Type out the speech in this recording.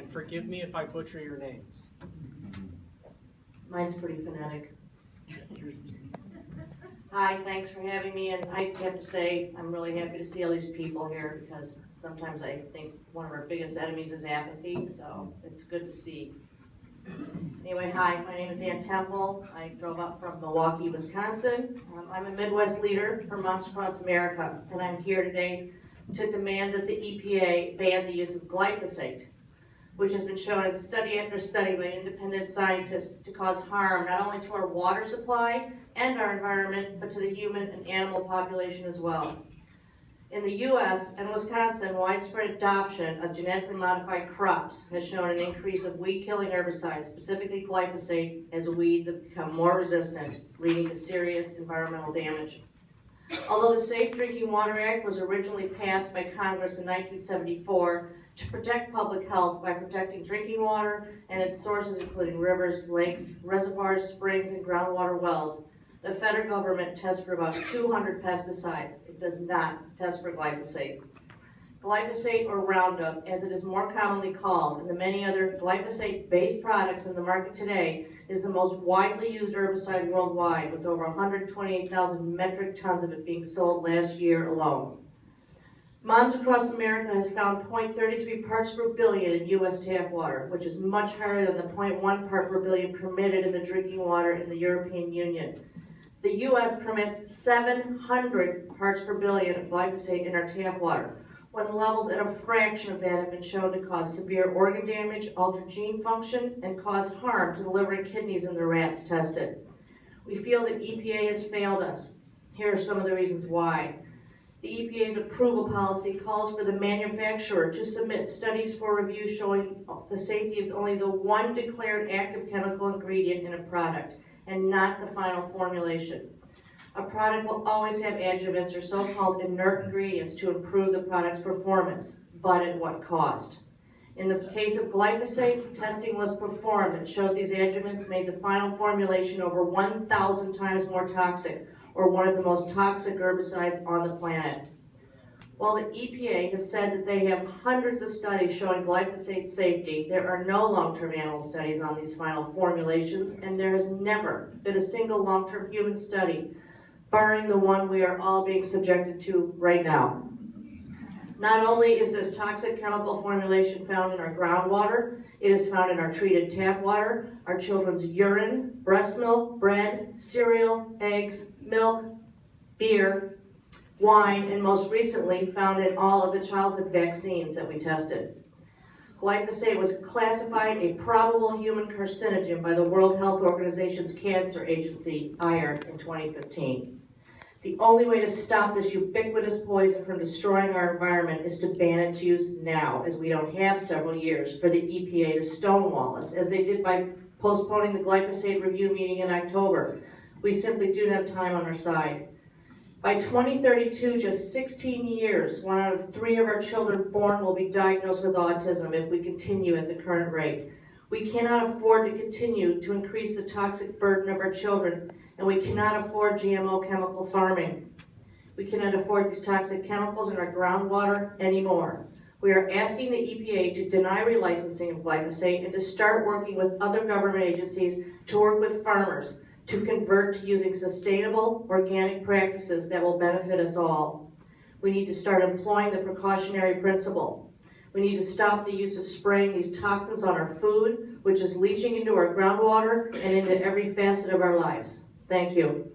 and forgive me if I butcher your names. Mine's pretty phonetic. Hi, thanks for having me, and I have to say, I'm really happy to see all these people here, because sometimes I think one of our biggest enemies is apathy, so it's good to see. Anyway, hi, my name is Ann Temple. I drove up from Milwaukee, Wisconsin. I'm a Midwest leader for Moms Across America, and I'm here today to demand that the EPA ban the use of glyphosate, which has been shown in study after study by independent scientists to cause harm not only to our water supply and our environment, but to the human and animal population as well. In the U.S. and Wisconsin, widespread adoption of genetically modified crops has shown an increase of weed-killing herbicides, specifically glyphosate, as weeds have become more resistant, leading to serious environmental damage. Although the Safe Drinking Water Act was originally passed by Congress in 1974 to protect public health by protecting drinking water and its sources including rivers, lakes, reservoirs, springs, and groundwater wells, the federal government tests for about 200 pesticides. It does not test for glyphosate. Glyphosate, or Roundup, as it is more commonly called, and the many other glyphosate-based products in the market today, is the most widely used herbicide worldwide, with over 128,000 metric tons of it being sold last year alone. Moms Across America has found 0.33 parts per billion in U.S. tap water, which is much higher than the 0.1 part per billion permitted in the drinking water in the European Union. The U.S. permits 700 parts per billion of glyphosate in our tap water, when levels at a fraction of that have been shown to cause severe organ damage, alter gene function, and cause harm to the liver and kidneys in the rats tested. We feel that EPA has failed us. Here are some of the reasons why. The EPA's approval policy calls for the manufacturer to submit studies for review showing the safety of only the one declared active chemical ingredient in a product, and not the final formulation. A product will always have adjuvants or so-called inert ingredients to improve the product's performance, but at what cost? In the case of glyphosate, testing was performed that showed these adjuvants made the final formulation over 1,000 times more toxic, or one of the most toxic herbicides on the planet. While the EPA has said that they have hundreds of studies showing glyphosate safety, there are no long-term animal studies on these final formulations, and there has never been a single long-term human study, barring the one we are all being subjected to right now. Not only is this toxic chemical formulation found in our groundwater, it is found in our treated tap water, our children's urine, breast milk, bread, cereal, eggs, milk, beer, wine, and most recently found in all of the childhood vaccines that we tested. Glyphosate was classified a probable human carcinogen by the World Health Organization's Cancer Agency, IARC, in 2015. The only way to stop this ubiquitous poison from destroying our environment is to ban its use now, as we don't have several years for the EPA to stonewall us, as they did by postponing the glyphosate review meeting in October. We simply do not have time on our side. By 2032, just 16 years, 1 out of 3 of our children born will be diagnosed with autism if we continue at the current rate. We cannot afford to continue to increase the toxic burden of our children, and we cannot afford GMO chemical farming. We cannot afford these toxic chemicals in our groundwater anymore. We are asking the EPA to deny relicensing of glyphosate and to start working with other government agencies to work with farmers to convert to using sustainable organic practices that will benefit us all. We need to start employing the precautionary principle. We need to stop the use of spraying these toxins on our food, which is leaching into our groundwater and into every facet of our lives. Thank you.